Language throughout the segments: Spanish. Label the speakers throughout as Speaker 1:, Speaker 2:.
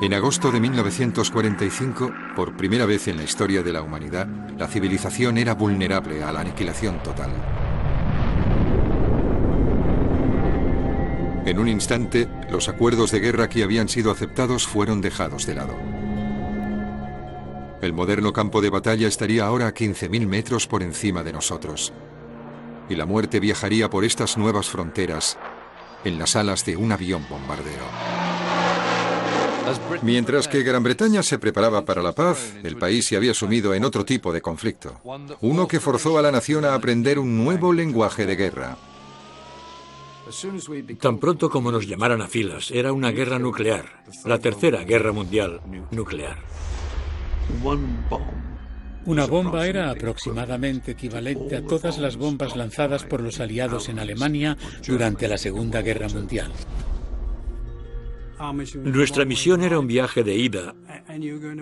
Speaker 1: En agosto de 1945, por primera vez en la historia de la humanidad, la civilización era vulnerable a la aniquilación total. En un instante, los acuerdos de guerra que habían sido aceptados fueron dejados de lado. El moderno campo de batalla estaría ahora a 15.000 metros por encima de nosotros. Y la muerte viajaría por estas nuevas fronteras en las alas de un avión bombardero. Mientras que Gran Bretaña se preparaba para la paz, el país se había sumido en otro tipo de conflicto. Uno que forzó a la nación a aprender un nuevo lenguaje de guerra.
Speaker 2: Tan pronto como nos llamaran a filas, era una guerra nuclear, la tercera guerra mundial nuclear.
Speaker 3: Una bomba era aproximadamente equivalente a todas las bombas lanzadas por los aliados en Alemania durante la Segunda Guerra Mundial.
Speaker 2: Nuestra misión era un viaje de ida,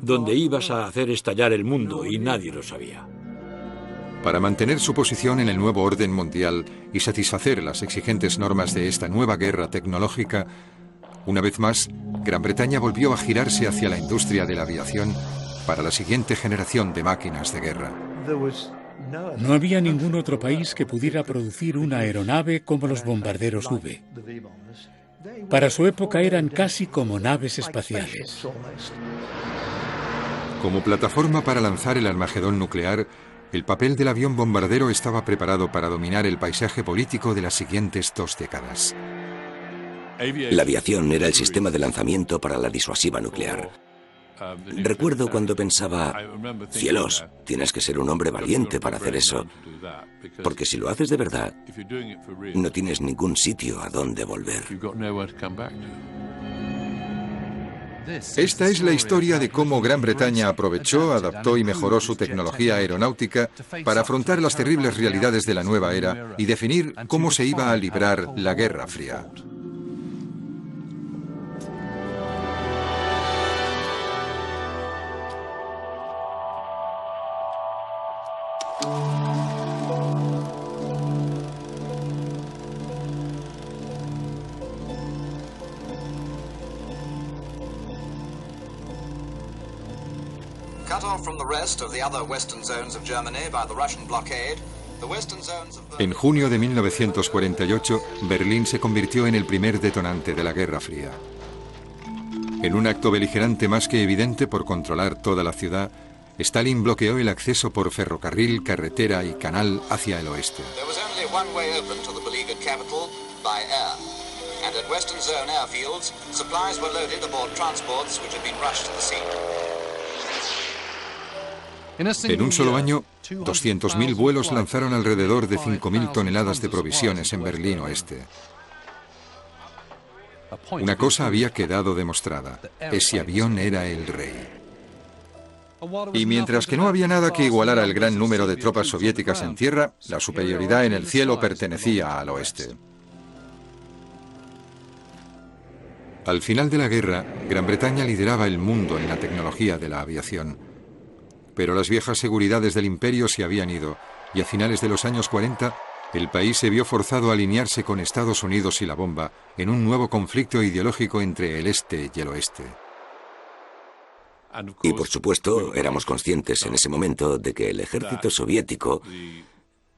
Speaker 2: donde ibas a hacer estallar el mundo y nadie lo sabía.
Speaker 1: Para mantener su posición en el nuevo orden mundial y satisfacer las exigentes normas de esta nueva guerra tecnológica, una vez más, Gran Bretaña volvió a girarse hacia la industria de la aviación para la siguiente generación de máquinas de guerra.
Speaker 3: No había ningún otro país que pudiera producir una aeronave como los bombarderos V. Para su época eran casi como naves espaciales.
Speaker 1: Como plataforma para lanzar el Armagedón nuclear, el papel del avión bombardero estaba preparado para dominar el paisaje político de las siguientes 2 décadas.
Speaker 4: La aviación era el sistema de lanzamiento para la disuasiva nuclear. Recuerdo cuando pensaba, cielos, tienes que ser un hombre valiente para hacer eso, porque si lo haces de verdad, no tienes ningún sitio a donde volver.
Speaker 1: Esta es la historia de cómo Gran Bretaña aprovechó, adaptó y mejoró su tecnología aeronáutica para afrontar las terribles realidades de la nueva era y definir cómo se iba a librar la Guerra Fría. En junio de 1948, Berlín se convirtió en el primer detonante de la Guerra Fría. En un acto beligerante más que evidente por controlar toda la ciudad, Stalin bloqueó el acceso por ferrocarril, carretera y canal hacia el oeste. En un solo año, 200.000 vuelos lanzaron alrededor de 5.000 toneladas de provisiones en Berlín Oeste. Una cosa había quedado demostrada: ese avión era el rey. Y mientras que no había nada que igualara el gran número de tropas soviéticas en tierra, la superioridad en el cielo pertenecía al oeste. Al final de la guerra, Gran Bretaña lideraba el mundo en la tecnología de la aviación. Pero las viejas seguridades del imperio se habían ido, y a finales de los años 40, el país se vio forzado a alinearse con Estados Unidos y la bomba en un nuevo conflicto ideológico entre el este y el oeste.
Speaker 4: Y por supuesto, éramos conscientes en ese momento de que el ejército soviético,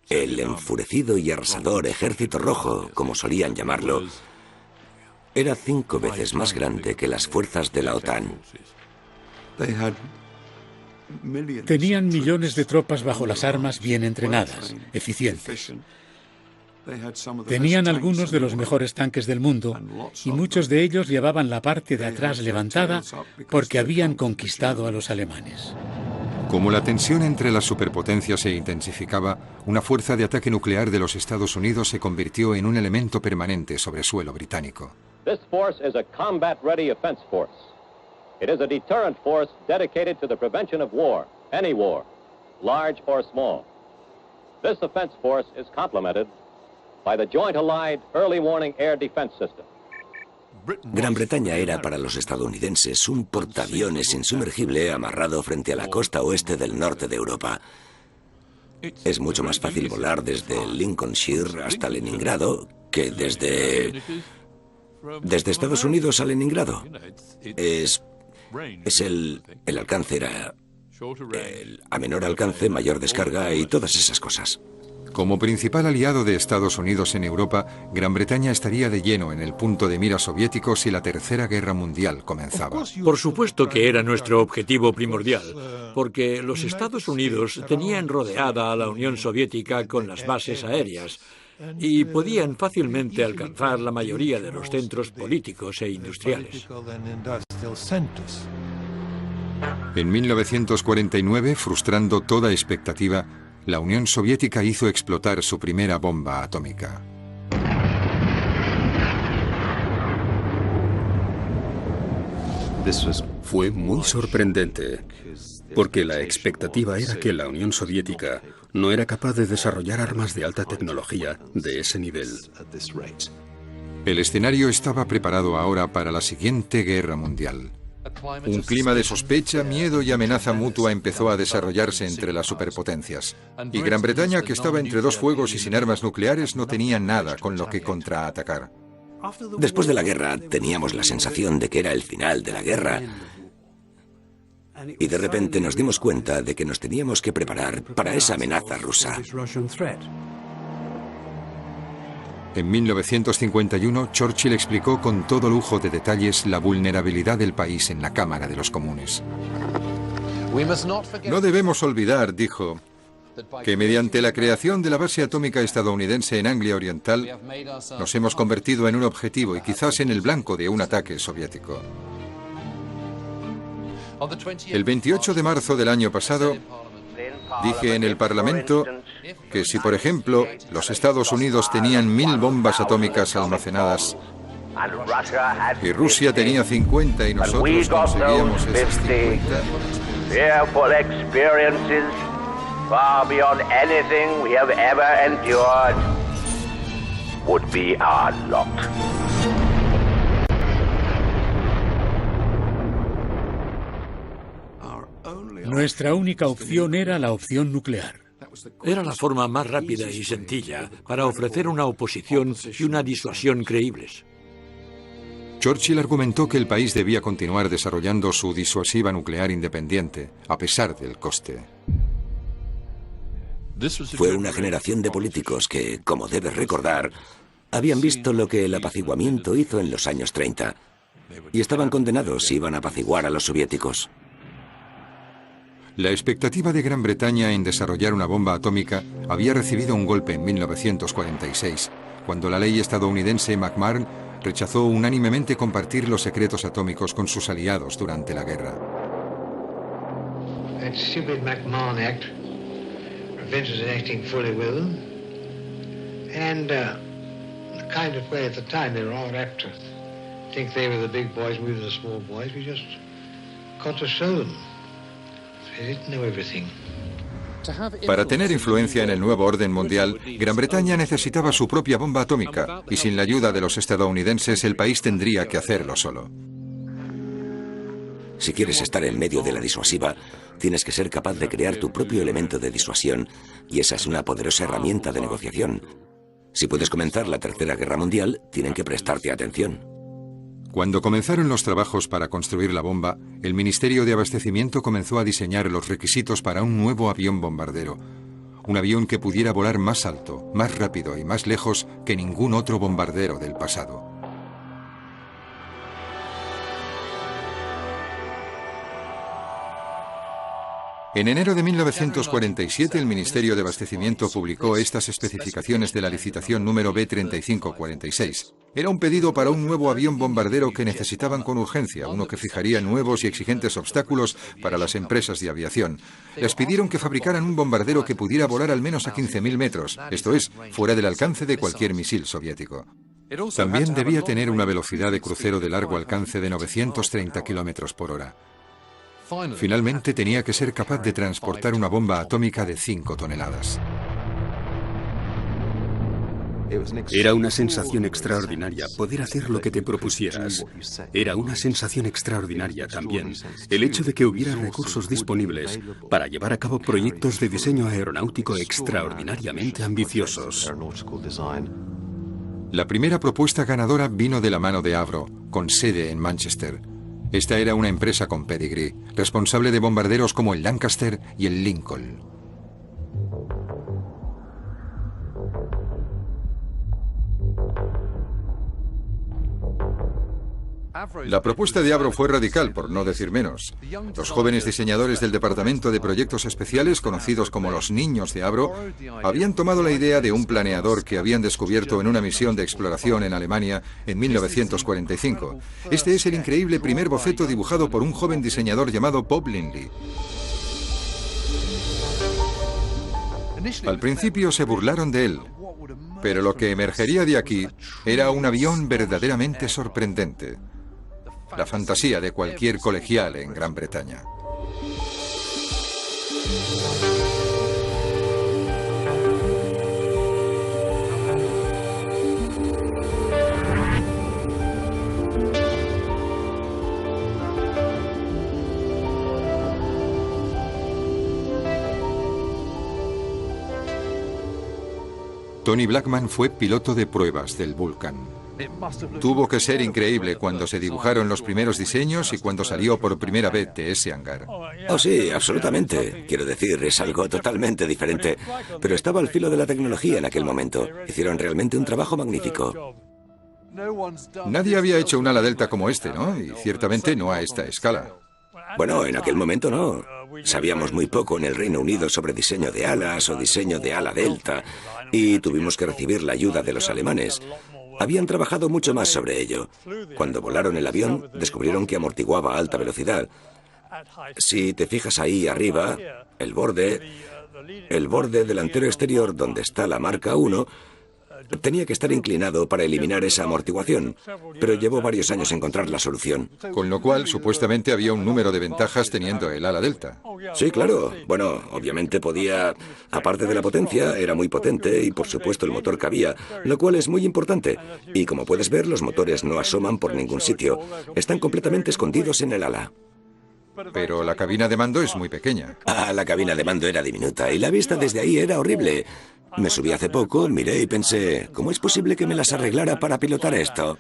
Speaker 4: el enfurecido y arrasador Ejército Rojo, como solían llamarlo, era 5 veces más grande que las fuerzas de la OTAN.
Speaker 3: Tenían millones de tropas bajo las armas bien entrenadas, eficientes. Tenían algunos de los mejores tanques del mundo y muchos de ellos llevaban la parte de atrás levantada porque habían conquistado a los alemanes.
Speaker 1: Como la tensión entre las superpotencias se intensificaba, una fuerza de ataque nuclear de los Estados Unidos se convirtió en un elemento permanente sobre suelo británico.
Speaker 5: This force is a combat-ready offense force. It is a deterrent force dedicated to the prevention of war, any war, large or small. This offense force is complemented by the Joint Allied Early Warning Air Defense System.
Speaker 4: Gran Bretaña era para los estadounidenses un portaaviones insumergible amarrado frente a la costa oeste del norte de Europa. Es mucho más fácil volar desde Lincolnshire hasta Leningrado que desde Estados Unidos a Leningrado. Es Es el alcance era a menor alcance, mayor descarga y todas esas cosas.
Speaker 1: Como principal aliado de Estados Unidos en Europa, Gran Bretaña estaría de lleno en el punto de mira soviético si la Tercera Guerra Mundial comenzaba.
Speaker 2: Por supuesto que era nuestro objetivo primordial, porque los Estados Unidos tenían rodeada a la Unión Soviética con las bases aéreas y podían fácilmente alcanzar la mayoría de los centros políticos e industriales.
Speaker 1: En 1949, frustrando toda expectativa, la Unión Soviética hizo explotar su primera bomba atómica.
Speaker 6: Fue muy sorprendente, porque la expectativa era que la Unión Soviética no era capaz de desarrollar armas de alta tecnología de ese nivel.
Speaker 1: El escenario estaba preparado ahora para la siguiente guerra mundial. Un clima de sospecha, miedo y amenaza mutua empezó a desarrollarse entre las superpotencias. Y Gran Bretaña, que estaba entre dos fuegos y sin armas nucleares, no tenía nada con lo que contraatacar.
Speaker 4: Después de la guerra teníamos la sensación de que era el final de la guerra. Y de repente nos dimos cuenta de que nos teníamos que preparar para esa amenaza rusa.
Speaker 1: En 1951, Churchill explicó con todo lujo de detalles la vulnerabilidad del país en la Cámara de los Comunes. No debemos olvidar, dijo, que mediante la creación de la base atómica estadounidense en Anglia Oriental, nos hemos convertido en un objetivo y quizás en el blanco de un ataque soviético. El 28 de marzo del año pasado, dije en el Parlamento que si, por ejemplo, los Estados Unidos tenían 1000 bombas atómicas almacenadas y Rusia tenía 50 y nosotros conseguíamos esas 50,
Speaker 7: far beyond anything we have ever endured, would be our lot.
Speaker 3: Nuestra única opción era la opción nuclear.
Speaker 2: Era la forma más rápida y sencilla para ofrecer una oposición y una disuasión creíbles.
Speaker 1: Churchill argumentó que el país debía continuar desarrollando su disuasiva nuclear independiente, a pesar del coste.
Speaker 4: Fue una generación de políticos que, como debes recordar, habían visto lo que el apaciguamiento hizo en los años 30 y estaban condenados si iban a apaciguar a los soviéticos.
Speaker 1: La expectativa de Gran Bretaña en desarrollar una bomba atómica había recibido un golpe en 1946, cuando la ley estadounidense McMahon rechazó unánimemente compartir los secretos atómicos con sus aliados durante la guerra.
Speaker 8: That stupid McMahon Act prevents us acting fully with them, and the kind of way at the time they were all apt to think they were the big boys, we were the small boys. We just got to show them.
Speaker 1: Para tener influencia en el nuevo orden mundial, Gran Bretaña necesitaba su propia bomba atómica, y sin la ayuda de los estadounidenses el país tendría que hacerlo solo.
Speaker 4: Si quieres estar en medio de la disuasiva, tienes que ser capaz de crear tu propio elemento de disuasión, y esa es una poderosa herramienta de negociación. Si puedes comenzar la Tercera Guerra Mundial, tienen que prestarte atención.
Speaker 1: Cuando comenzaron los trabajos para construir la bomba, el Ministerio de Abastecimiento comenzó a diseñar los requisitos para un nuevo avión bombardero. Un avión que pudiera volar más alto, más rápido y más lejos que ningún otro bombardero del pasado. En enero de 1947, el Ministerio de Abastecimiento publicó estas especificaciones de la licitación número B3546. Era un pedido para un nuevo avión bombardero que necesitaban con urgencia, uno que fijaría nuevos y exigentes obstáculos para las empresas de aviación. Les pidieron que fabricaran un bombardero que pudiera volar al menos a 15.000 metros, esto es, fuera del alcance de cualquier misil soviético. También debía tener una velocidad de crucero de largo alcance de 930 kilómetros por hora. Finalmente tenía que ser capaz de transportar una bomba atómica de 5 toneladas.
Speaker 6: Era una sensación extraordinaria poder hacer lo que te propusieras. Era una sensación extraordinaria también el hecho de que hubiera recursos disponibles para llevar a cabo proyectos de diseño aeronáutico extraordinariamente ambiciosos.
Speaker 1: La primera propuesta ganadora vino de la mano de Avro, con sede en Manchester. Esta era una empresa con pedigrí, responsable de bombarderos como el Lancaster y el Lincoln. La propuesta de Avro fue radical, por no decir menos. Los jóvenes diseñadores del Departamento de Proyectos Especiales, conocidos como los Niños de Avro, habían tomado la idea de un planeador que habían descubierto en una misión de exploración en Alemania en 1945. Este es el increíble primer boceto dibujado por un joven diseñador llamado Bob Lindley. Al principio se burlaron de él, pero lo que emergería de aquí era un avión verdaderamente sorprendente. La fantasía de cualquier colegial en Gran Bretaña. Tony Blackman fue piloto de pruebas del Vulcan. Tuvo que ser increíble cuando se dibujaron los primeros diseños y cuando salió por primera vez de ese hangar.
Speaker 4: Oh, sí, absolutamente. Quiero decir, es algo totalmente diferente. Pero estaba al filo de la tecnología en aquel momento. Hicieron realmente un trabajo magnífico.
Speaker 1: Nadie había hecho un ala delta como este, ¿no? Y ciertamente no a esta escala.
Speaker 4: Bueno, en aquel momento no. Sabíamos muy poco en el Reino Unido sobre diseño de alas o diseño de ala delta, y tuvimos que recibir la ayuda de los alemanes. Habían trabajado mucho más sobre ello. Cuando volaron el avión, descubrieron que amortiguaba a alta velocidad. Si te fijas ahí arriba, el borde delantero exterior donde está la marca 1, tenía que estar inclinado para eliminar esa amortiguación, pero llevó varios años encontrar la solución.
Speaker 1: Con lo cual, supuestamente había un número de ventajas teniendo el ala delta.
Speaker 4: Sí, claro. Bueno, obviamente podía... Aparte de la potencia, era muy potente y por supuesto el motor cabía, lo cual es muy importante. Y como puedes ver, los motores no asoman por ningún sitio. Están completamente escondidos en el ala.
Speaker 1: Pero la cabina de mando es muy pequeña.
Speaker 4: Ah, la cabina de mando era diminuta y la vista desde ahí era horrible. Me subí hace poco, miré y pensé, ¿cómo es posible que me las arreglara para pilotar esto?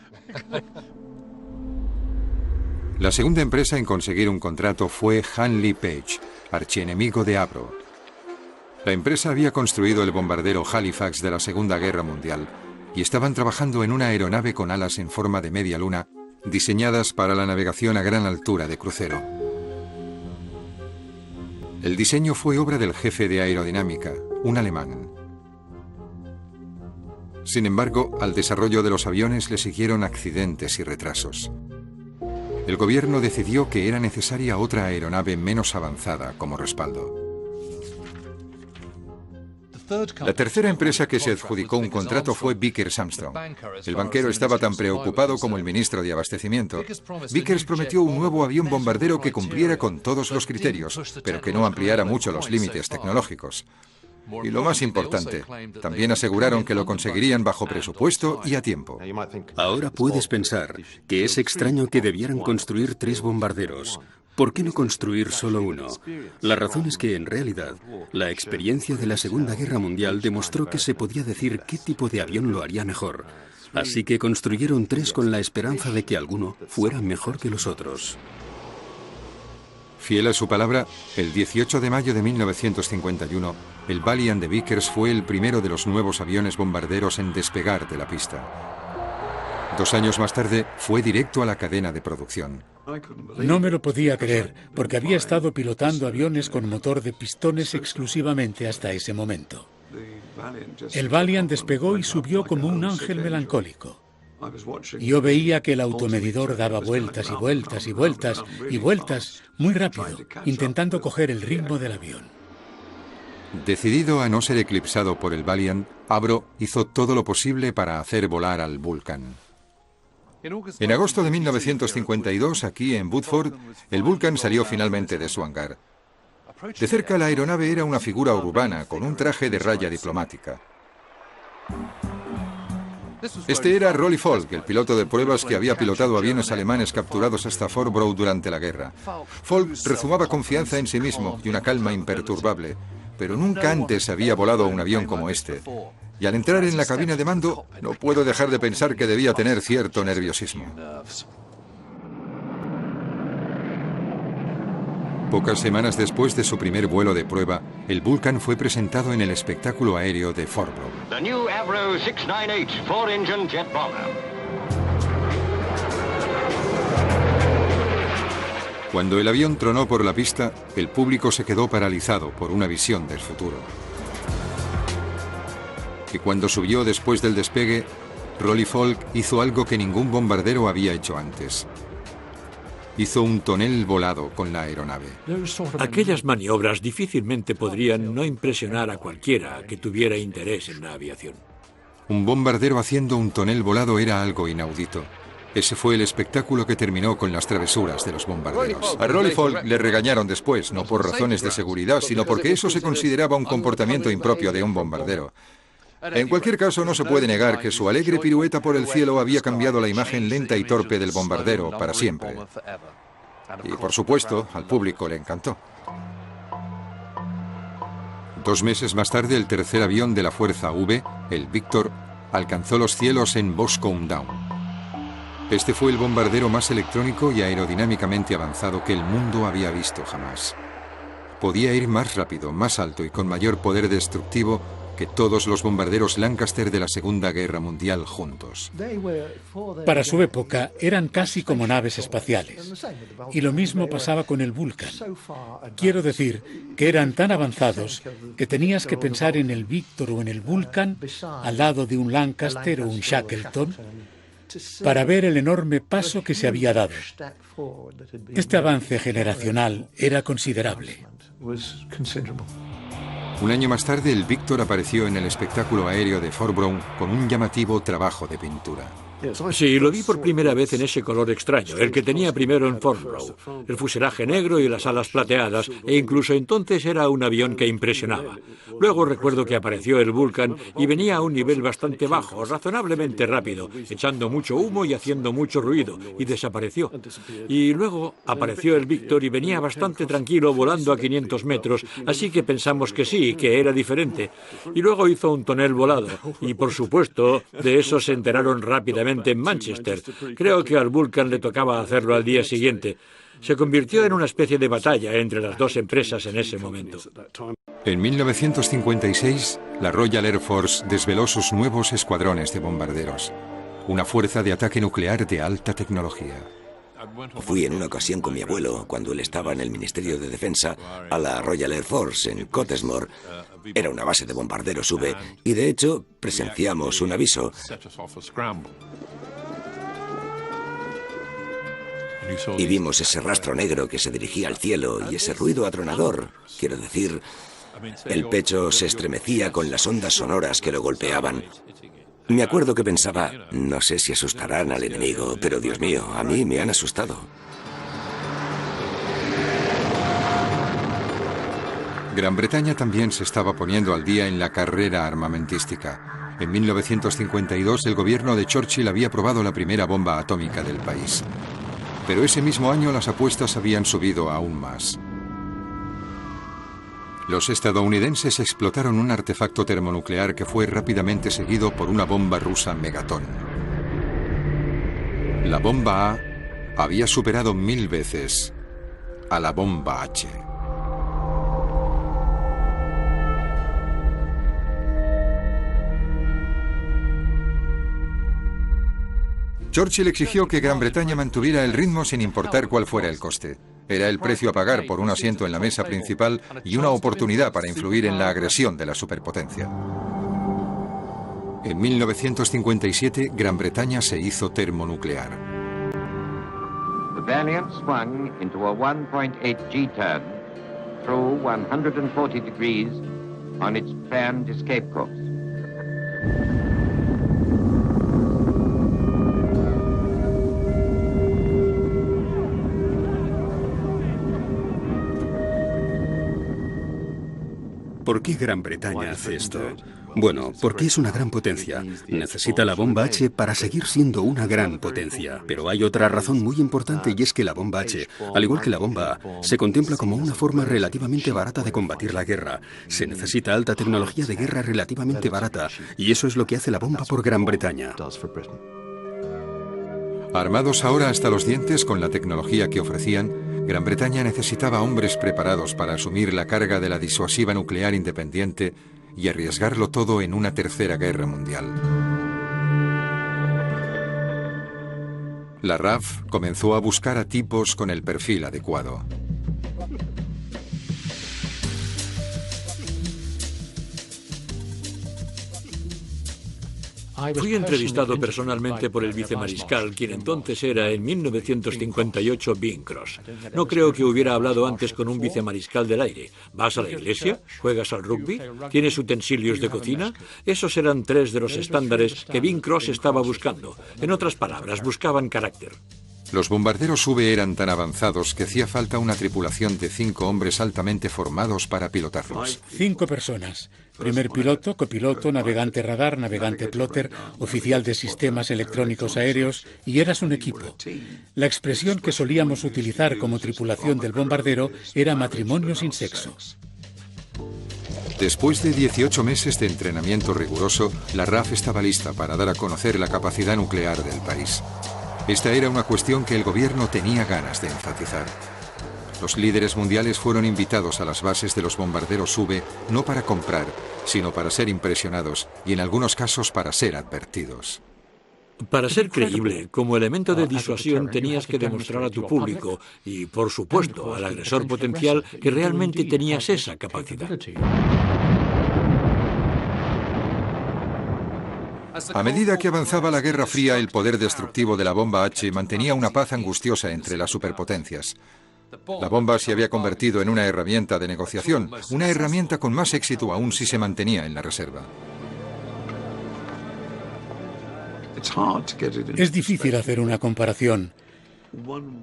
Speaker 1: La segunda empresa en conseguir un contrato fue Handley Page, archienemigo de Avro. La empresa había construido el bombardero Halifax de la Segunda Guerra Mundial y estaban trabajando en una aeronave con alas en forma de media luna, diseñadas para la navegación a gran altura de crucero. El diseño fue obra del jefe de aerodinámica, un alemán. Sin embargo, al desarrollo de los aviones le siguieron accidentes y retrasos. El gobierno decidió que era necesaria otra aeronave menos avanzada como respaldo. La tercera empresa que se adjudicó un contrato fue Vickers Armstrong. El banquero estaba tan preocupado como el ministro de Abastecimiento. Vickers prometió un nuevo avión bombardero que cumpliera con todos los criterios, pero que no ampliara mucho los límites tecnológicos. Y lo más importante, también aseguraron que lo conseguirían bajo presupuesto y a tiempo.
Speaker 6: Ahora puedes pensar que es extraño que debieran construir 3 bombarderos. ¿Por qué no construir solo uno? La razón es que, en realidad, la experiencia de la Segunda Guerra Mundial demostró que se podía decir qué tipo de avión lo haría mejor. Así que construyeron 3 con la esperanza de que alguno fuera mejor que los otros.
Speaker 1: Fiel a su palabra, el 18 de mayo de 1951, el Valiant de Vickers fue el primero de los nuevos aviones bombarderos en despegar de la pista. 2 años más tarde, fue directo a la cadena de producción.
Speaker 3: No me lo podía creer, porque había estado pilotando aviones con motor de pistones exclusivamente hasta ese momento. El Valiant despegó y subió como un ángel melancólico. Yo veía que el automedidor daba vueltas y vueltas y vueltas y vueltas muy rápido, intentando coger el ritmo del avión.
Speaker 1: Decidido a no ser eclipsado por el Valiant, Avro hizo todo lo posible para hacer volar al Vulcan. En agosto de 1952, aquí en Woodford, el Vulcan salió finalmente de su hangar. De cerca, la aeronave era una figura urbana con un traje de raya diplomática. Este era Rolly Falk, el piloto de pruebas que había pilotado aviones alemanes capturados hasta Fort Bragg durante la guerra. Falk rezumaba confianza en sí mismo y una calma imperturbable, pero nunca antes había volado un avión como este. Y al entrar en la cabina de mando, no puedo dejar de pensar que debía tener cierto nerviosismo. Pocas semanas después de su primer vuelo de prueba, el Vulcan fue presentado en el espectáculo aéreo de Fort Bragg.
Speaker 9: The new Avro 698 4-engine jet bomber.
Speaker 1: Cuando el avión tronó por la pista, el público se quedó paralizado por una visión del futuro. Y cuando subió después del despegue, Rolly Falk hizo algo que ningún bombardero había hecho antes. Hizo un tonel volado con la aeronave.
Speaker 2: Aquellas maniobras difícilmente podrían no impresionar a cualquiera que tuviera interés en la aviación.
Speaker 1: Un bombardero haciendo un tonel volado era algo inaudito. Ese fue el espectáculo que terminó con las travesuras de los bombarderos. A Rolly Falk le regañaron después, no por razones de seguridad, sino porque eso se consideraba un comportamiento impropio de un bombardero. En cualquier caso, no se puede negar que su alegre pirueta por el cielo había cambiado la imagen lenta y torpe del bombardero para siempre. Y, por supuesto, al público le encantó. 2 meses más tarde, el tercer avión de la Fuerza V, el Victor, alcanzó los cielos en Boscombe Down. Este fue el bombardero más electrónico y aerodinámicamente avanzado que el mundo había visto jamás. Podía ir más rápido, más alto y con mayor poder destructivo que todos los bombarderos Lancaster de la Segunda Guerra Mundial juntos.
Speaker 3: Para su época eran casi como naves espaciales. Y lo mismo pasaba con el Vulcan. Quiero decir que eran tan avanzados que tenías que pensar en el Victor o en el Vulcan al lado de un Lancaster o un Shackleton para ver el enorme paso que se había dado. Este avance generacional era considerable.
Speaker 1: Un año más tarde, el Victor apareció en el espectáculo aéreo de Fort Bragg con un llamativo trabajo de pintura.
Speaker 2: Sí, lo vi por primera vez en ese color extraño, el que tenía primero en Fort Bragg. El fuselaje negro y las alas plateadas, e incluso entonces era un avión que impresionaba. Luego recuerdo que apareció el Vulcan y venía a un nivel bastante bajo, razonablemente rápido, echando mucho humo y haciendo mucho ruido, y desapareció. Y luego apareció el Victor y venía bastante tranquilo, volando a 500 metros, así que pensamos que sí, que era diferente. Y luego hizo un tonel volado, y por supuesto, de eso se enteraron rápidamente en Manchester. Creo que al Vulcan le tocaba hacerlo al día siguiente. Se convirtió en una especie de batalla entre las dos empresas en ese momento.
Speaker 1: En 1956, la Royal Air Force desveló sus nuevos escuadrones de bombarderos, una fuerza de ataque nuclear de alta tecnología.
Speaker 4: Fui en una ocasión con mi abuelo, cuando él estaba en el Ministerio de Defensa, a la Royal Air Force en Cottesmore. Era una base de bombarderos V y, de hecho, presenciamos un aviso. Y vimos ese rastro negro que se dirigía al cielo y ese ruido atronador. Quiero decir, el pecho se estremecía con las ondas sonoras que lo golpeaban. Me acuerdo que pensaba, no sé si asustarán al enemigo, pero Dios mío, a mí me han asustado.
Speaker 1: Gran Bretaña también se estaba poniendo al día en la carrera armamentística. En 1952 el gobierno de Churchill había probado la primera bomba atómica del país. Pero ese mismo año las apuestas habían subido aún más. Los estadounidenses explotaron un artefacto termonuclear que fue rápidamente seguido por una bomba rusa Megaton. La bomba A había superado 1000 veces a la bomba H. Churchill exigió que Gran Bretaña mantuviera el ritmo sin importar cuál fuera el coste. Era el precio a pagar por un asiento en la mesa principal y una oportunidad para influir en la agresión de la superpotencia. En 1957, Gran Bretaña se hizo termonuclear.
Speaker 10: The Valiant swung into a 1.8 G-turn through 140 degrees on its planned escape course.
Speaker 6: ¿Por qué Gran Bretaña hace esto? Bueno, porque es una gran potencia. Necesita la bomba H para seguir siendo una gran potencia. Pero hay otra razón muy importante y es que la bomba H, al igual que la bomba A, se contempla como una forma relativamente barata de combatir la guerra. Se necesita alta tecnología de guerra relativamente barata y eso es lo que hace la bomba por Gran Bretaña.
Speaker 1: Armados ahora hasta los dientes con la tecnología que ofrecían, Gran Bretaña necesitaba hombres preparados para asumir la carga de la disuasiva nuclear independiente y arriesgarlo todo en una tercera guerra mundial. La RAF comenzó a buscar a tipos con el perfil adecuado.
Speaker 2: Fui entrevistado personalmente por el vicemariscal, quien entonces era, en 1958, Bing Cross. No creo que hubiera hablado antes con un vicemariscal del aire. ¿Vas a la iglesia? ¿Juegas al rugby? ¿Tienes utensilios de cocina? Esos eran 3 de los estándares que Bing Cross estaba buscando. En otras palabras, buscaban carácter.
Speaker 1: Los bombarderos V eran tan avanzados que hacía falta una tripulación de 5 hombres altamente formados para pilotarlos.
Speaker 3: 5 personas. Primer piloto, copiloto, navegante radar, navegante plotter, oficial de sistemas electrónicos aéreos, y eras un equipo. La expresión que solíamos utilizar como tripulación del bombardero era matrimonio sin sexo.
Speaker 1: Después de 18 meses de entrenamiento riguroso, la RAF estaba lista para dar a conocer la capacidad nuclear del país. Esta era una cuestión que el gobierno tenía ganas de enfatizar. Los líderes mundiales fueron invitados a las bases de los bombarderos V no para comprar, sino para ser impresionados y en algunos casos para ser advertidos.
Speaker 2: Para ser creíble, como elemento de disuasión tenías que demostrar a tu público y, por supuesto, al agresor potencial que realmente tenías esa capacidad.
Speaker 1: A medida que avanzaba la Guerra Fría, el poder destructivo de la bomba H mantenía una paz angustiosa entre las superpotencias. La bomba se había convertido en una herramienta de negociación, una herramienta con más éxito aún si se mantenía en la reserva.
Speaker 3: Es difícil hacer una comparación,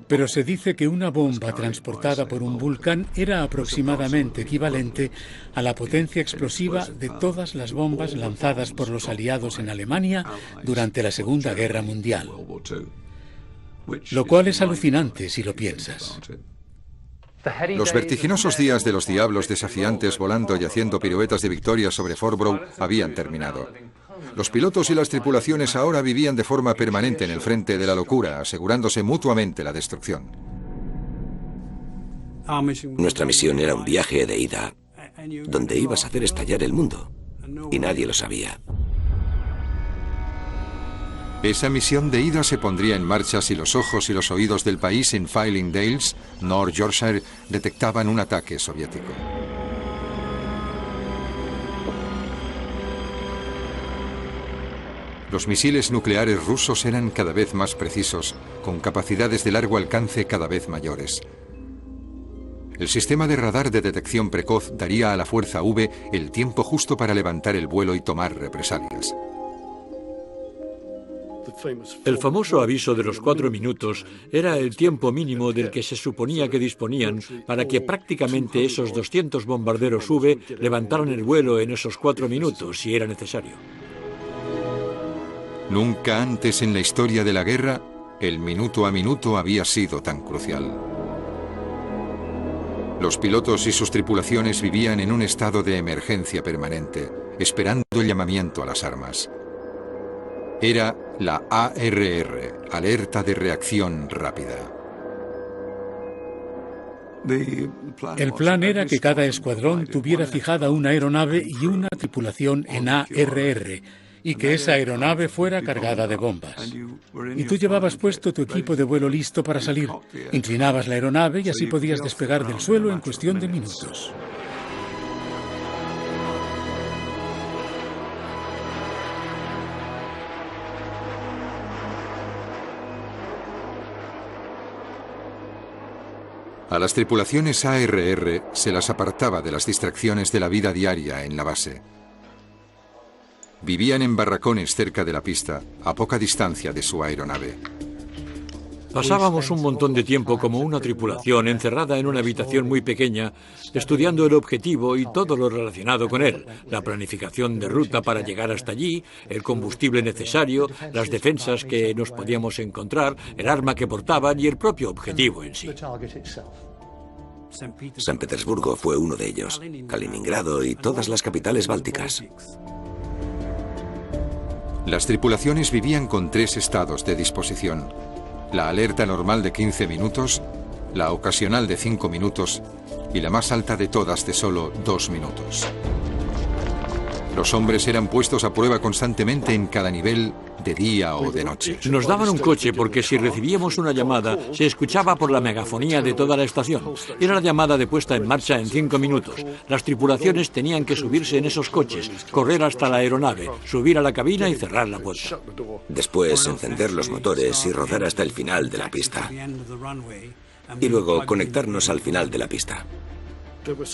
Speaker 3: pero se dice que una bomba transportada por un Vulcan era aproximadamente equivalente a la potencia explosiva de todas las bombas lanzadas por los aliados en Alemania durante la Segunda Guerra Mundial. Lo cual es alucinante si lo piensas.
Speaker 1: Los vertiginosos días de los diablos desafiantes volando y haciendo piruetas de victoria sobre Fordbrough habían terminado. Los pilotos y las tripulaciones ahora vivían de forma permanente en el frente de la locura, asegurándose mutuamente la destrucción.
Speaker 4: Nuestra misión era un viaje de ida, donde ibas a hacer estallar el mundo, y nadie lo sabía.
Speaker 1: Esa misión de ida se pondría en marcha si los ojos y los oídos del país en Filing Dales, North Yorkshire, detectaban un ataque soviético. Los misiles nucleares rusos eran cada vez más precisos, con capacidades de largo alcance cada vez mayores. El sistema de radar de detección precoz daría a la fuerza V el tiempo justo para levantar el vuelo y tomar represalias.
Speaker 2: El famoso aviso de los 4 minutos era el tiempo mínimo del que se suponía que disponían para que prácticamente esos 200 bombarderos V levantaran el vuelo en esos 4 minutos si era necesario.
Speaker 1: Nunca antes en la historia de la guerra, el minuto a minuto había sido tan crucial. Los pilotos y sus tripulaciones vivían en un estado de emergencia permanente, esperando el llamamiento a las armas. Era la ARR, Alerta de Reacción Rápida.
Speaker 3: El plan era que cada escuadrón tuviera fijada una aeronave y una tripulación en ARR, y que esa aeronave fuera cargada de bombas. Y tú llevabas puesto tu equipo de vuelo listo para salir, inclinabas la aeronave y así podías despegar del suelo en cuestión de minutos.
Speaker 1: A las tripulaciones ARR se las apartaba de las distracciones de la vida diaria en la base. Vivían en barracones cerca de la pista, a poca distancia de su aeronave.
Speaker 2: Pasábamos un montón de tiempo como una tripulación encerrada en una habitación muy pequeña, estudiando el objetivo y todo lo relacionado con él, la planificación de ruta para llegar hasta allí, el combustible necesario, las defensas que nos podíamos encontrar, el arma que portaban y el propio objetivo en sí.
Speaker 4: San Petersburgo fue uno de ellos, Kaliningrado y todas las capitales bálticas.
Speaker 1: Las tripulaciones vivían con 3 estados de disposición: la alerta normal de 15 minutos, la ocasional de 5 minutos y la más alta de todas de solo 2 minutos. Los hombres eran puestos a prueba constantemente en cada nivel, de día o de noche.
Speaker 2: Nos daban un coche porque si recibíamos una llamada se escuchaba por la megafonía de toda la estación. Era la llamada de puesta en marcha en 5 minutos. Las tripulaciones tenían que subirse en esos coches, correr hasta la aeronave, subir a la cabina y cerrar la puerta.
Speaker 4: Después encender los motores y rodar hasta el final de la pista. Y luego conectarnos al final de la pista.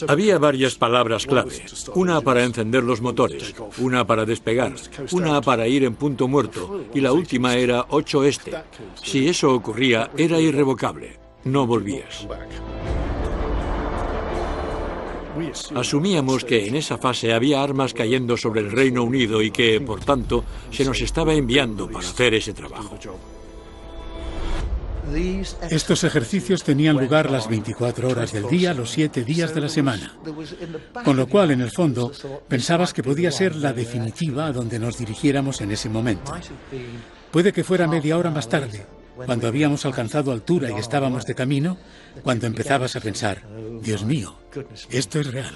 Speaker 2: Había varias palabras clave, una para encender los motores, una para despegar, una para ir en punto muerto y la última era 8 este. Si eso ocurría, era irrevocable, no volvías. Asumíamos que en esa fase había armas cayendo sobre el Reino Unido y que, por tanto, se nos estaba enviando para hacer ese trabajo.
Speaker 3: Estos ejercicios tenían lugar las 24 horas del día, los 7 días de la semana. Con lo cual, en el fondo, pensabas que podía ser la definitiva a donde nos dirigiéramos en ese momento. Puede que fuera media hora más tarde, cuando habíamos alcanzado altura y estábamos de camino, cuando empezabas a pensar, Dios mío, esto es real.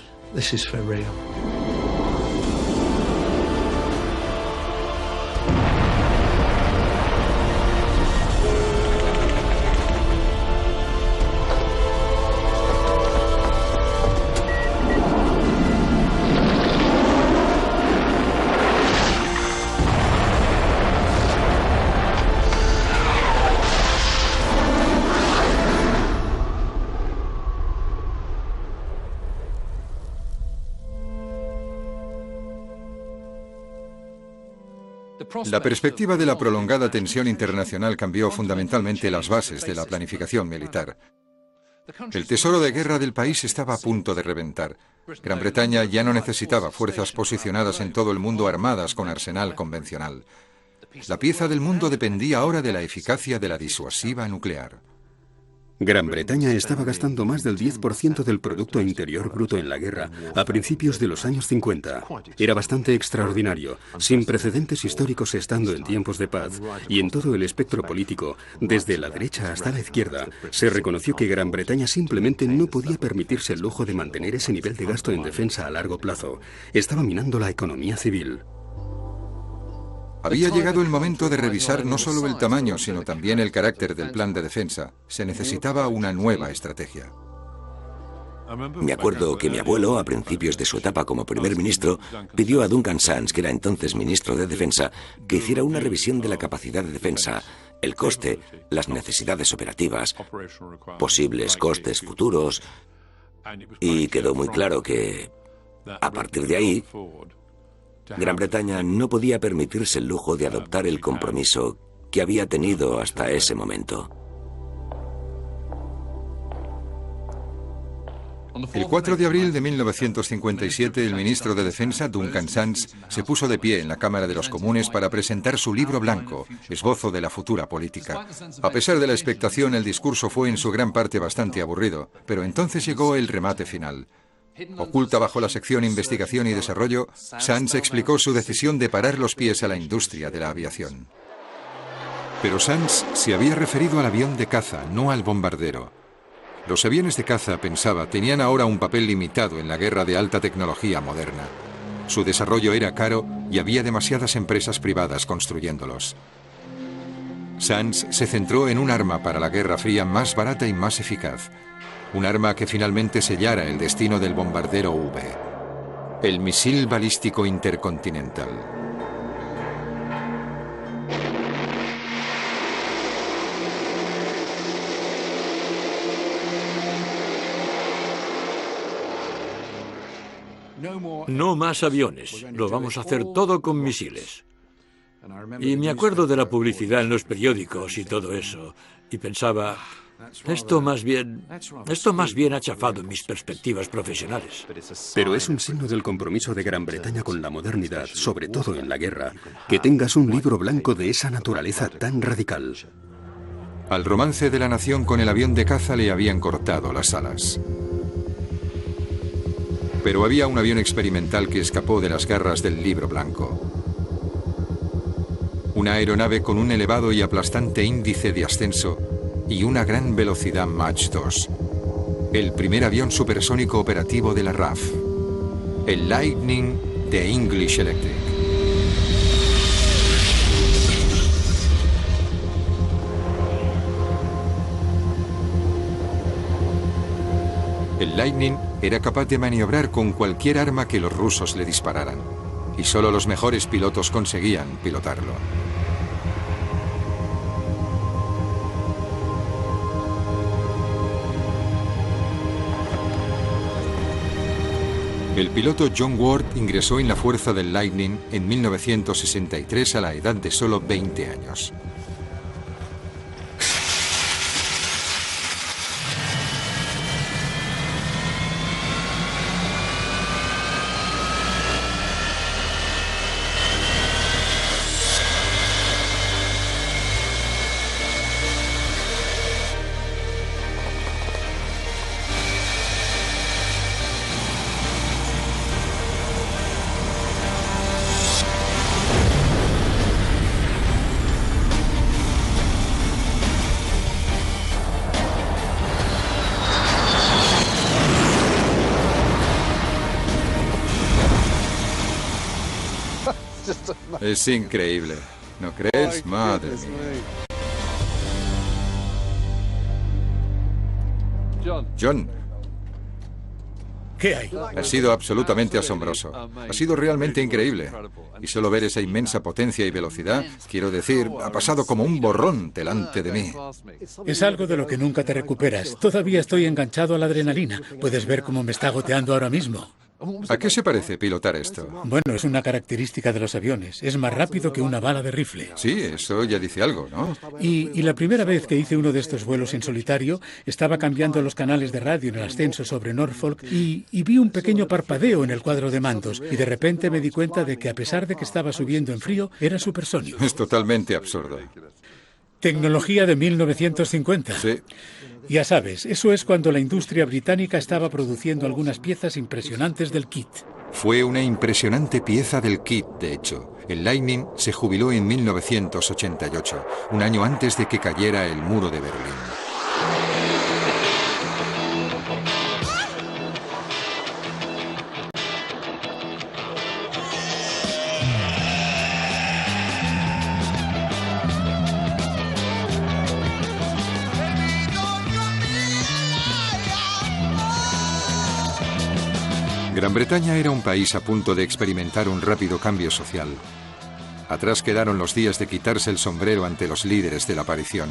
Speaker 1: La perspectiva de la prolongada tensión internacional cambió fundamentalmente las bases de la planificación militar. El tesoro de guerra del país estaba a punto de reventar. Gran Bretaña ya no necesitaba fuerzas posicionadas en todo el mundo armadas con arsenal convencional. La pieza del mundo dependía ahora de la eficacia de la disuasiva nuclear.
Speaker 6: Gran Bretaña estaba gastando más del 10% del Producto Interior Bruto en la guerra a principios de los años 50. Era bastante extraordinario, sin precedentes históricos estando en tiempos de paz, y en todo el espectro político, desde la derecha hasta la izquierda, se reconoció que Gran Bretaña simplemente no podía permitirse el lujo de mantener ese nivel de gasto en defensa a largo plazo. Estaba minando la economía civil.
Speaker 1: Había llegado el momento de revisar no solo el tamaño, sino también el carácter del plan de defensa. Se necesitaba una nueva estrategia.
Speaker 4: Me acuerdo que mi abuelo, a principios de su etapa como primer ministro, pidió a Duncan Sandys, que era entonces ministro de Defensa, que hiciera una revisión de la capacidad de defensa, el coste, las necesidades operativas, posibles costes futuros, y quedó muy claro que, a partir de ahí, Gran Bretaña no podía permitirse el lujo de adoptar el compromiso que había tenido hasta ese momento.
Speaker 1: El 4 de abril de 1957, el ministro de Defensa, Duncan Sandys, se puso de pie en la Cámara de los Comunes para presentar su libro blanco, esbozo de la futura política. A pesar de la expectación, el discurso fue en su gran parte bastante aburrido, pero entonces llegó el remate final. Oculta bajo la sección Investigación y Desarrollo, Sandys explicó su decisión de parar los pies a la industria de la aviación. Pero Sandys se había referido al avión de caza, no al bombardero. Los aviones de caza, pensaba, tenían ahora un papel limitado en la guerra de alta tecnología moderna. Su desarrollo era caro y había demasiadas empresas privadas construyéndolos. Sandys se centró en un arma para la Guerra Fría más barata y más eficaz. Un arma que finalmente sellara el destino del bombardero V. El misil balístico intercontinental.
Speaker 2: No más aviones, lo vamos a hacer todo con misiles. Y me acuerdo de la publicidad en los periódicos y todo eso, y pensaba, esto más bien ha chafado mis perspectivas profesionales.
Speaker 6: Pero es un signo del compromiso de Gran Bretaña con la modernidad, sobre todo en la guerra, que tengas un libro blanco de esa naturaleza tan radical.
Speaker 1: Al romance de la nación con el avión de caza le habían cortado las alas. Pero había un avión experimental que escapó de las garras del libro blanco. Una aeronave con un elevado y aplastante índice de ascenso y una gran velocidad Mach 2. El primer avión supersónico operativo de la RAF. El Lightning de English Electric. El Lightning era capaz de maniobrar con cualquier arma que los rusos le dispararan, y solo los mejores pilotos conseguían pilotarlo. El piloto John Ward ingresó en la fuerza del Lightning en 1963 a la edad de solo 20 años. Es increíble, ¿no crees? Madre mía. John.
Speaker 3: ¿Qué hay?
Speaker 1: Ha sido absolutamente asombroso. Ha sido realmente increíble. Y solo ver esa inmensa potencia y velocidad, quiero decir, ha pasado como un borrón delante de mí.
Speaker 3: Es algo de lo que nunca te recuperas. Todavía estoy enganchado a la adrenalina. Puedes ver cómo me está goteando ahora mismo.
Speaker 1: ¿A qué se parece pilotar esto?
Speaker 3: Bueno, es una característica de los aviones. Es más rápido que una bala de rifle.
Speaker 1: Sí, eso ya dice algo, ¿no?
Speaker 3: Y la primera vez que hice uno de estos vuelos en solitario, estaba cambiando los canales de radio en el ascenso sobre Norfolk y vi un pequeño parpadeo en el cuadro de mandos. Y de repente me di cuenta de que a pesar de que estaba subiendo en frío, era supersónico.
Speaker 1: Es totalmente absurdo.
Speaker 3: Tecnología de 1950.
Speaker 1: Sí.
Speaker 3: Ya sabes, eso es cuando la industria británica estaba produciendo algunas piezas impresionantes del kit.
Speaker 1: Fue una impresionante pieza del kit, de hecho. El Lightning se jubiló en 1988, un año antes de que cayera el muro de Berlín. Gran Bretaña era un país a punto de experimentar un rápido cambio social. Atrás quedaron los días de quitarse el sombrero ante los líderes de la aparición.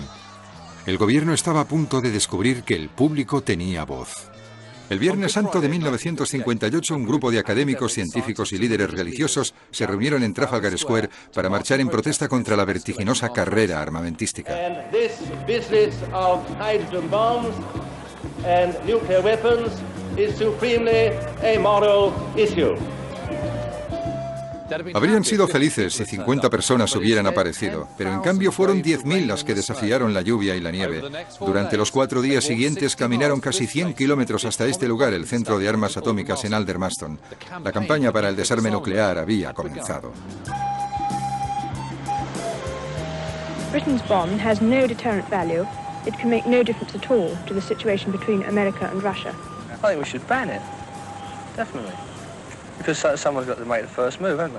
Speaker 1: El gobierno estaba a punto de descubrir que el público tenía voz. El Viernes Santo de 1958, un grupo de académicos, científicos y líderes religiosos se reunieron en Trafalgar Square para marchar en protesta contra la vertiginosa carrera armamentística. Habrían sido felices si 50 personas hubieran aparecido, pero en cambio fueron 10.000 las que desafiaron la lluvia y la nieve. Durante los 4 días siguientes caminaron casi 100 kilómetros hasta este lugar, el centro de armas atómicas en Aldermaston. La campaña para el desarme nuclear había comenzado.
Speaker 11: Britain's bomb has no deterrent value. It can make no difference at all to the situation between America and Russia.
Speaker 12: I think we should ban it. Definitely. Because someone's got to make the first move, haven't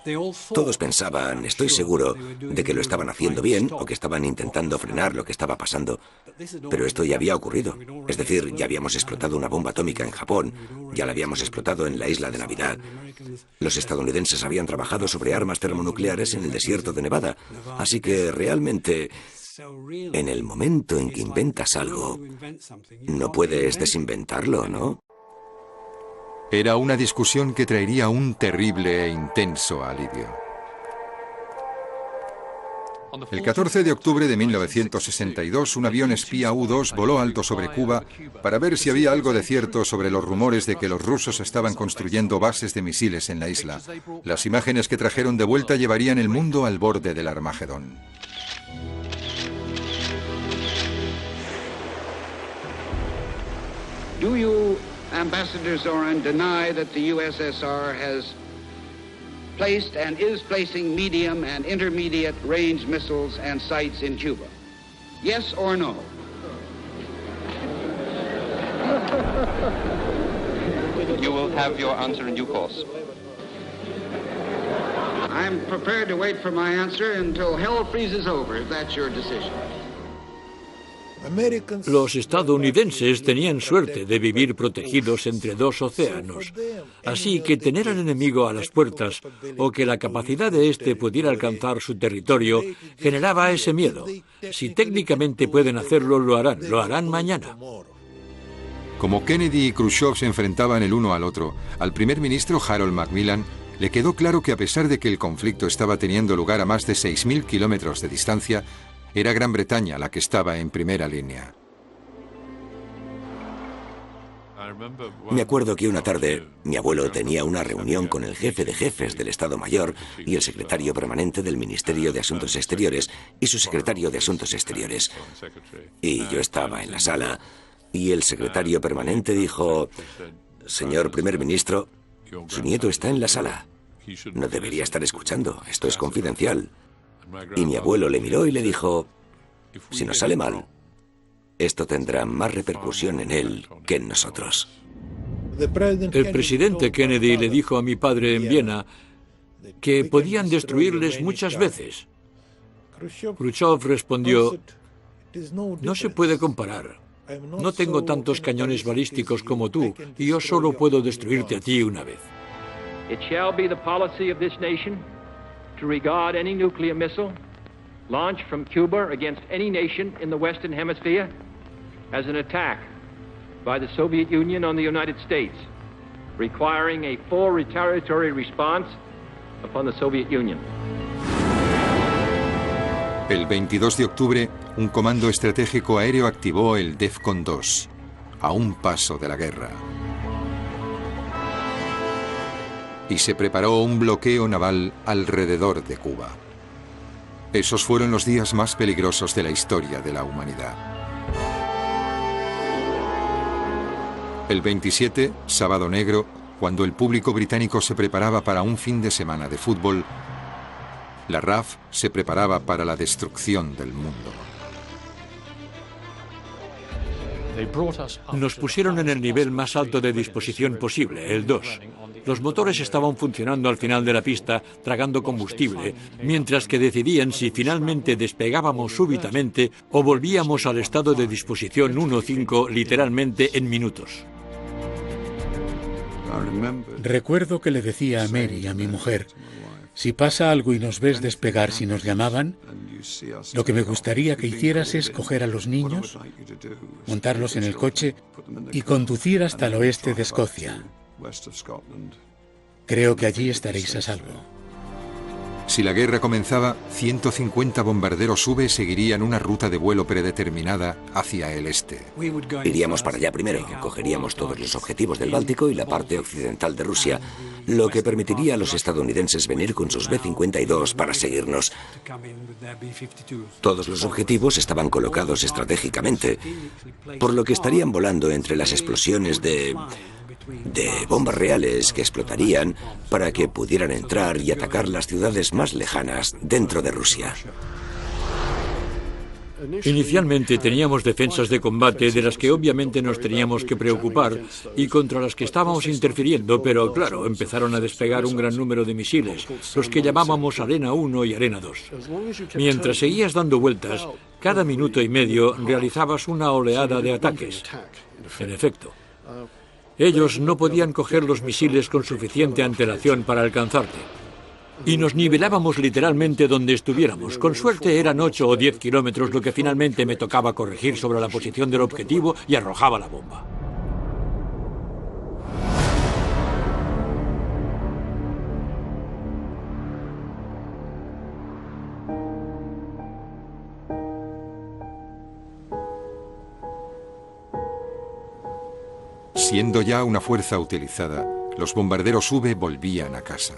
Speaker 12: they?
Speaker 4: Todos pensaban, estoy seguro, de que lo estaban haciendo bien o que estaban intentando frenar lo que estaba pasando. Pero esto ya había ocurrido. Es decir, ya habíamos explotado una bomba atómica en Japón, ya la habíamos explotado en la isla de Navidad. Los estadounidenses habían trabajado sobre armas termonucleares en el desierto de Nevada. Así que realmente, en el momento en que inventas algo, no puedes desinventarlo, ¿no?
Speaker 1: Era una discusión que traería un terrible e intenso alivio. El 14 de octubre de 1962, un avión espía U-2 voló alto sobre Cuba para ver si había algo de cierto sobre los rumores de que los rusos estaban construyendo bases de misiles en la isla. Las imágenes que trajeron de vuelta llevarían el mundo al borde del Armagedón.
Speaker 13: Do you, Ambassador Zorin, deny that the USSR has placed and is placing medium and intermediate range missiles and sites in Cuba? Yes or no?
Speaker 14: You will have your answer in due course.
Speaker 13: I'm prepared to wait for my answer until hell freezes over, if that's your decision.
Speaker 2: Los estadounidenses tenían suerte de vivir protegidos entre dos océanos, así que tener al enemigo a las puertas o que la capacidad de éste pudiera alcanzar su territorio generaba ese miedo. Si técnicamente pueden hacerlo, lo harán mañana.
Speaker 1: Como Kennedy y Khrushchev se enfrentaban el uno al otro, al primer ministro Harold Macmillan le quedó claro que a pesar de que el conflicto estaba teniendo lugar a más de 6.000 kilómetros de distancia, era Gran Bretaña la que estaba en primera línea.
Speaker 4: Me acuerdo que una tarde mi abuelo tenía una reunión con el jefe de jefes del Estado Mayor y el secretario permanente del Ministerio de Asuntos Exteriores y su secretario de Asuntos Exteriores. Y yo estaba en la sala y el secretario permanente dijo: «Señor primer ministro, su nieto está en la sala. No debería estar escuchando, esto es confidencial». Y mi abuelo le miró y le dijo: «Si nos sale mal, esto tendrá más repercusión en él que en nosotros».
Speaker 2: El presidente Kennedy le dijo a mi padre en Viena que podían destruirles muchas veces. Khrushchev respondió: «No se puede comparar. No tengo tantos cañones balísticos como tú y yo solo puedo destruirte a ti una vez».
Speaker 15: It shall be the policy of this nation to regard any nuclear missile launched from Cuba against any nation in the Western Hemisphere as an attack by the Soviet Union on the United States, requiring a full retaliatory response upon the Soviet Union.
Speaker 1: El 22 de octubre, un comando estratégico aéreo activó el DEFCON 2, a un paso de la guerra. Y se preparó un bloqueo naval alrededor de Cuba. Esos fueron los días más peligrosos de la historia de la humanidad. El 27, sábado negro, cuando el público británico se preparaba para un fin de semana de fútbol, la RAF se preparaba para la destrucción del mundo.
Speaker 2: Nos pusieron en el nivel más alto de disposición posible, el 2. Los motores estaban funcionando al final de la pista, tragando combustible, mientras que decidían si finalmente despegábamos súbitamente o volvíamos al estado de disposición 1-5 literalmente en minutos.
Speaker 3: Recuerdo que le decía a Mary, a mi mujer: «Si pasa algo y nos ves despegar si nos llamaban, lo que me gustaría que hicieras es coger a los niños, montarlos en el coche y conducir hasta el oeste de Escocia. Creo que allí estaréis a salvo».
Speaker 1: Si la guerra comenzaba, 150 bombarderos V seguirían una ruta de vuelo predeterminada hacia el este.
Speaker 4: Iríamos para allá primero, cogeríamos todos los objetivos del Báltico y la parte occidental de Rusia, lo que permitiría a los estadounidenses venir con sus B-52 para seguirnos. Todos los objetivos estaban colocados estratégicamente, por lo que estarían volando entre las explosiones de bombas reales que explotarían para que pudieran entrar y atacar las ciudades más lejanas dentro de Rusia.
Speaker 2: Inicialmente teníamos defensas de combate de las que obviamente nos teníamos que preocupar y contra las que estábamos interfiriendo, pero claro, empezaron a despegar un gran número de misiles, los que llamábamos Arena 1 y Arena 2. Mientras seguías dando vueltas, cada minuto y medio realizabas una oleada de ataques. En efecto, ellos no podían coger los misiles con suficiente antelación para alcanzarte. Y nos nivelábamos literalmente donde estuviéramos. Con suerte eran 8 o 10 kilómetros lo que finalmente me tocaba corregir sobre la posición del objetivo y arrojaba la bomba.
Speaker 1: Siendo ya una fuerza utilizada, los bombarderos V volvían a casa.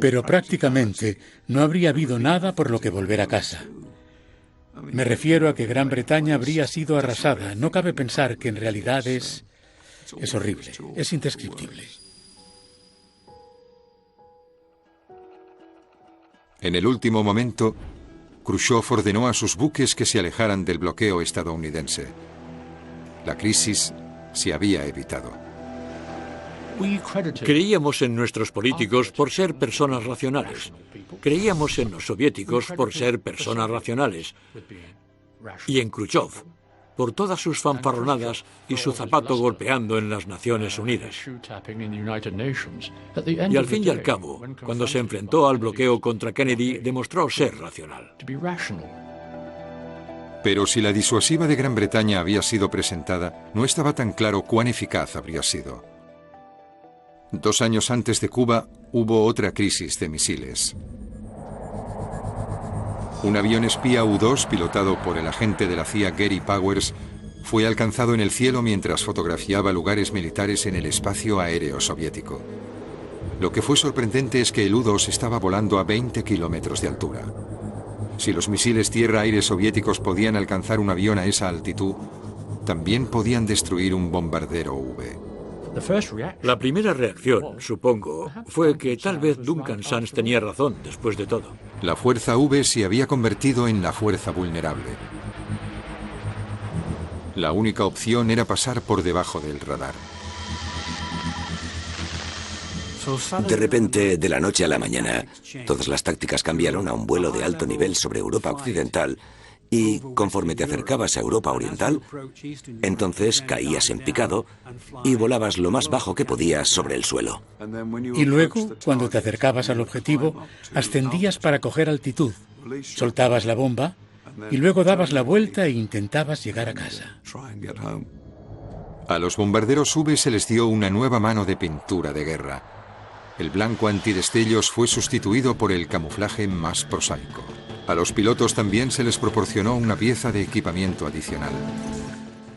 Speaker 3: Pero prácticamente no habría habido nada por lo que volver a casa. Me refiero a que Gran Bretaña habría sido arrasada. No cabe pensar que en realidad es horrible, es indescriptible.
Speaker 1: En el último momento, Khrushchev ordenó a sus buques que se alejaran del bloqueo estadounidense. La crisis se había evitado.
Speaker 2: Creíamos en nuestros políticos por ser personas racionales. Creíamos en los soviéticos por ser personas racionales. Y en Khrushchev por todas sus fanfarronadas y su zapato golpeando en las Naciones Unidas. Y al fin y al cabo, cuando se enfrentó al bloqueo contra Kennedy, demostró ser racional.
Speaker 1: Pero si la disuasiva de Gran Bretaña había sido presentada, no estaba tan claro cuán eficaz habría sido. 2 años antes de Cuba, hubo otra crisis de misiles. Un avión espía U-2 pilotado por el agente de la CIA Gary Powers fue alcanzado en el cielo mientras fotografiaba lugares militares en el espacio aéreo soviético. Lo que fue sorprendente es que el U-2 estaba volando a 20 kilómetros de altura. Si los misiles tierra-aire soviéticos podían alcanzar un avión a esa altitud, también podían destruir un bombardero V.
Speaker 2: La primera reacción, supongo, fue que tal vez Duncan Sands tenía razón después de todo.
Speaker 1: La fuerza V se había convertido en la fuerza vulnerable. La única opción era pasar por debajo del radar.
Speaker 4: De repente, de la noche a la mañana, todas las tácticas cambiaron a un vuelo de alto nivel sobre Europa Occidental y, conforme te acercabas a Europa Oriental, entonces caías en picado y volabas lo más bajo que podías sobre el suelo.
Speaker 3: Y luego, cuando te acercabas al objetivo, ascendías para coger altitud, soltabas la bomba y luego dabas la vuelta e intentabas llegar a casa.
Speaker 1: A los bombarderos V se les dio una nueva mano de pintura de guerra. El blanco antidestellos fue sustituido por el camuflaje más prosaico. A los pilotos también se les proporcionó una pieza de equipamiento adicional.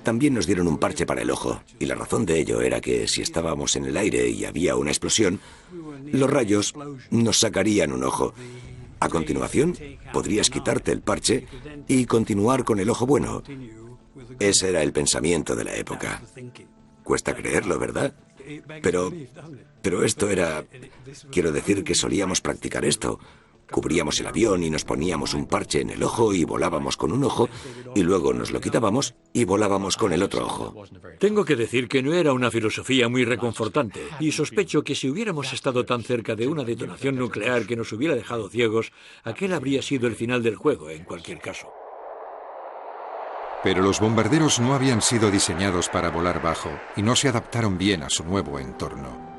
Speaker 4: También nos dieron un parche para el ojo, y la razón de ello era que si estábamos en el aire y había una explosión, los rayos nos sacarían un ojo. A continuación, podrías quitarte el parche y continuar con el ojo bueno. Ese era el pensamiento de la época. Cuesta creerlo, ¿verdad? Pero esto era... Quiero decir que solíamos practicar esto. Cubríamos el avión y nos poníamos un parche en el ojo y volábamos con un ojo, y luego nos lo quitábamos y volábamos con el otro ojo.
Speaker 2: Tengo que decir que no era una filosofía muy reconfortante, y sospecho que si hubiéramos estado tan cerca de una detonación nuclear que nos hubiera dejado ciegos, aquel habría sido el final del juego en cualquier caso.
Speaker 1: Pero los bombarderos no habían sido diseñados para volar bajo y no se adaptaron bien a su nuevo entorno.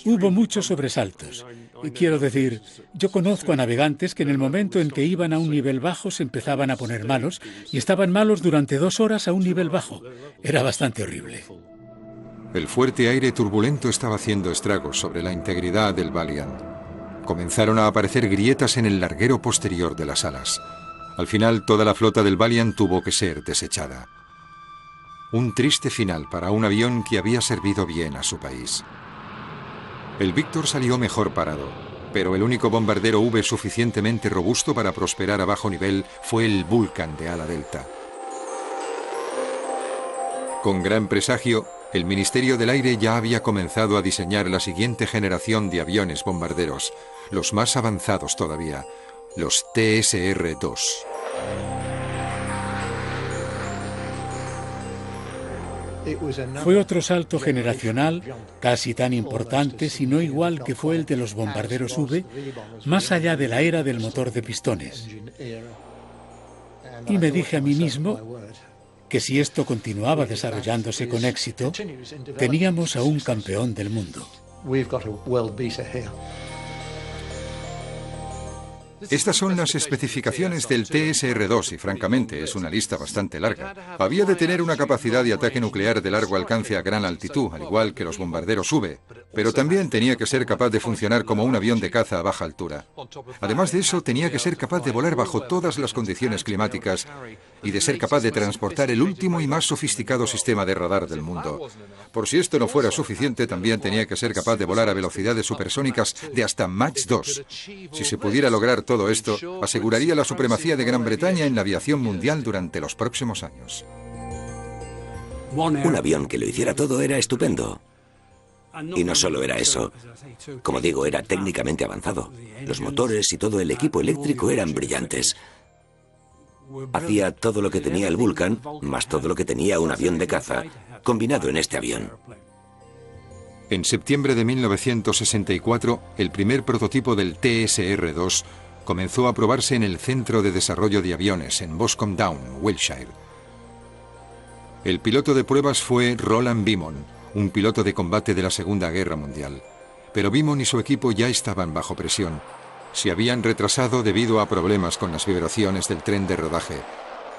Speaker 3: Hubo muchos sobresaltos. Y quiero decir, yo conozco a navegantes que en el momento en que iban a un nivel bajo se empezaban a poner malos y estaban malos durante 2 horas a un nivel bajo. Era bastante horrible.
Speaker 1: El fuerte aire turbulento estaba haciendo estragos sobre la integridad del Valiant. Comenzaron a aparecer grietas en el larguero posterior de las alas. Al final, toda la flota del Valiant tuvo que ser desechada. Un triste final para un avión que había servido bien a su país. El Víctor salió mejor parado, pero el único bombardero V suficientemente robusto para prosperar a bajo nivel fue el Vulcan de ala delta. Con gran presagio, el Ministerio del Aire ya había comenzado a diseñar la siguiente generación de aviones bombarderos, los más avanzados todavía, los TSR-2.
Speaker 3: Fue otro salto generacional, casi tan importante, si no igual que fue el de los bombarderos V, más allá de la era del motor de pistones. Y me dije a mí mismo que si esto continuaba desarrollándose con éxito, teníamos a un campeón del mundo.
Speaker 1: Estas son las especificaciones del TSR-2 y francamente es una lista bastante larga. Había de tener una capacidad de ataque nuclear de largo alcance a gran altitud, al igual que los bombarderos V, pero también tenía que ser capaz de funcionar como un avión de caza a baja altura. Además de eso, tenía que ser capaz de volar bajo todas las condiciones climáticas y de ser capaz de transportar el último y más sofisticado sistema de radar del mundo. Por si esto no fuera suficiente, también tenía que ser capaz de volar a velocidades supersónicas de hasta Mach 2. Si se pudiera lograr todo esto, aseguraría la supremacía de Gran Bretaña en la aviación mundial durante los próximos años.
Speaker 4: Un avión que lo hiciera todo era estupendo. Y no solo era eso. Como digo, era técnicamente avanzado. Los motores y todo el equipo eléctrico eran brillantes. Hacía todo lo que tenía el Vulcan, más todo lo que tenía un avión de caza, combinado en este avión.
Speaker 1: En septiembre de 1964, el primer prototipo del TSR-2 comenzó a probarse en el Centro de Desarrollo de Aviones, en Boscombe Down, Wiltshire. El piloto de pruebas fue Roland Beamon, un piloto de combate de la Segunda Guerra Mundial. Pero Beamon y su equipo ya estaban bajo presión. Se habían retrasado debido a problemas con las vibraciones del tren de rodaje,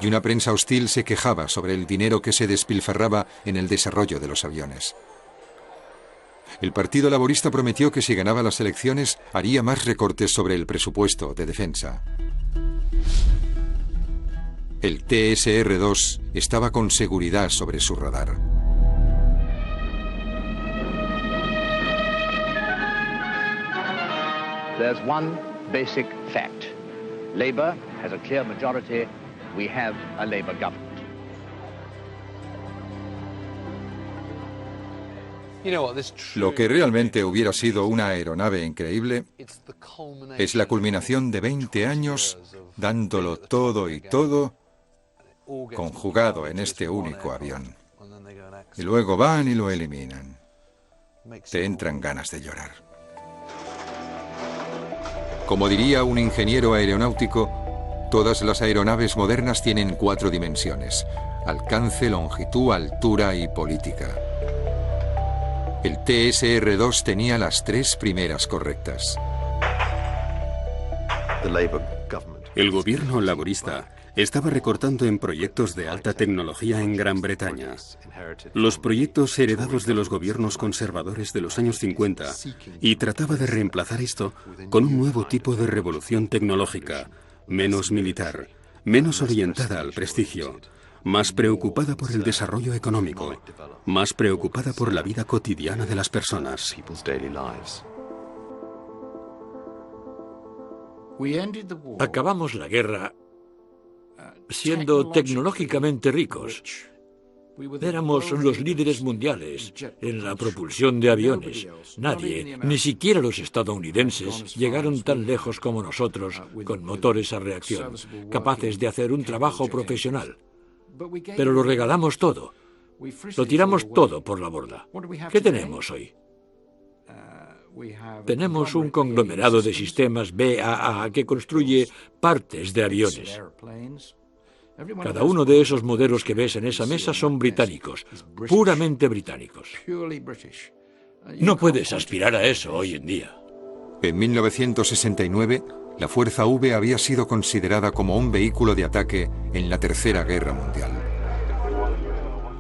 Speaker 1: y una prensa hostil se quejaba sobre el dinero que se despilfarraba en el desarrollo de los aviones. El Partido Laborista prometió que si ganaba las elecciones haría más recortes sobre el presupuesto de defensa. El TSR-2 estaba con seguridad sobre su radar.
Speaker 16: There's one basic fact. Labour has a clear majority. We have a Labour government.
Speaker 1: Lo que realmente hubiera sido una aeronave increíble es la culminación de 20 años dándolo todo y todo conjugado en este único avión. Y luego van y lo eliminan. Te entran ganas de llorar. Como diría un ingeniero aeronáutico, todas las aeronaves modernas tienen 4 dimensiones: alcance, longitud, altura y política. El TSR-2 tenía las 3 primeras correctas.
Speaker 6: El gobierno laborista estaba recortando en proyectos de alta tecnología en Gran Bretaña. Los proyectos heredados de los gobiernos conservadores de los años 50, y trataba de reemplazar esto con un nuevo tipo de revolución tecnológica, menos militar, menos orientada al prestigio, más preocupada por el desarrollo económico, más preocupada por la vida cotidiana de las personas.
Speaker 2: Acabamos la guerra siendo tecnológicamente ricos. Éramos los líderes mundiales en la propulsión de aviones. Nadie, ni siquiera los estadounidenses, llegaron tan lejos como nosotros con motores a reacción, capaces de hacer un trabajo profesional. Pero lo regalamos todo. Lo tiramos todo por la borda. ¿Qué tenemos hoy? Tenemos un conglomerado de sistemas BAA que construye partes de aviones. Cada uno de esos modelos que ves en esa mesa son británicos, puramente británicos. No puedes aspirar a eso hoy en día.
Speaker 1: En 1969, la Fuerza V había sido considerada como un vehículo de ataque en la Tercera Guerra Mundial.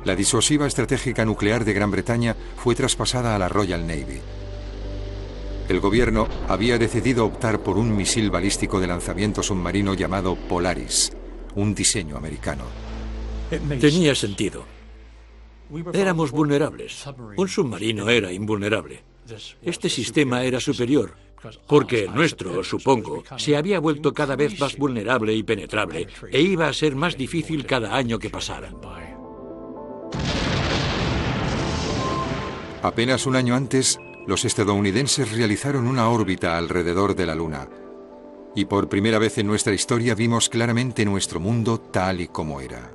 Speaker 1: La disuasiva estratégica nuclear de Gran Bretaña fue traspasada a la Royal Navy. El gobierno había decidido optar por un misil balístico de lanzamiento submarino llamado Polaris, un diseño americano.
Speaker 2: Tenía sentido. Éramos vulnerables. Un submarino era invulnerable. Este sistema era superior, porque el nuestro, supongo, se había vuelto cada vez más vulnerable y penetrable, e iba a ser más difícil cada año que pasara.
Speaker 1: Apenas un año antes, los estadounidenses realizaron una órbita alrededor de la Luna. Y por primera vez en nuestra historia vimos claramente nuestro mundo tal y como era.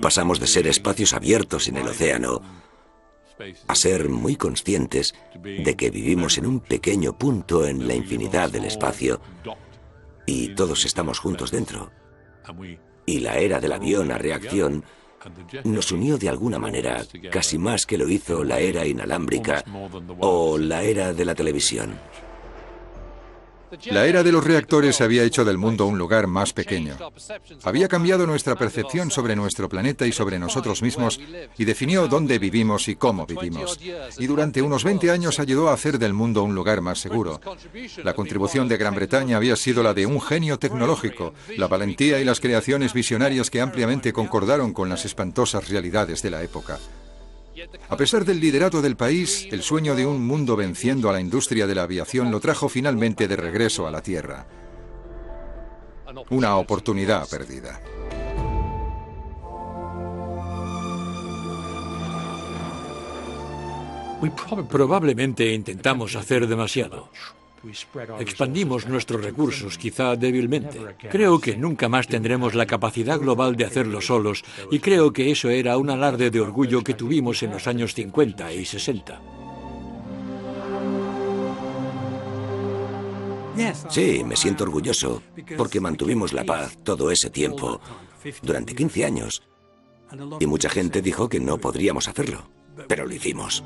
Speaker 4: Pasamos de ser espacios abiertos en el océano a ser muy conscientes de que vivimos en un pequeño punto en la infinidad del espacio y todos estamos juntos dentro. Y la era del avión a reacción nos unió de alguna manera, casi más que lo hizo la era inalámbrica o la era de la televisión.
Speaker 1: La era de los reactores había hecho del mundo un lugar más pequeño. Había cambiado nuestra percepción sobre nuestro planeta y sobre nosotros mismos y definió dónde vivimos y cómo vivimos. Y durante unos 20 años ayudó a hacer del mundo un lugar más seguro. La contribución de Gran Bretaña había sido la de un genio tecnológico, la valentía y las creaciones visionarias que ampliamente concordaron con las espantosas realidades de la época. A pesar del liderato del país, el sueño de un mundo venciendo a la industria de la aviación lo trajo finalmente de regreso a la Tierra. Una oportunidad perdida.
Speaker 2: Probablemente intentamos hacer demasiado. Expandimos nuestros recursos, quizá débilmente. Creo que nunca más tendremos la capacidad global de hacerlo solos, y creo que eso era un alarde de orgullo que tuvimos en los años 50 y 60.
Speaker 4: Sí, me siento orgulloso, porque mantuvimos la paz todo ese tiempo, durante 15 años. Y mucha gente dijo que no podríamos hacerlo, pero lo hicimos.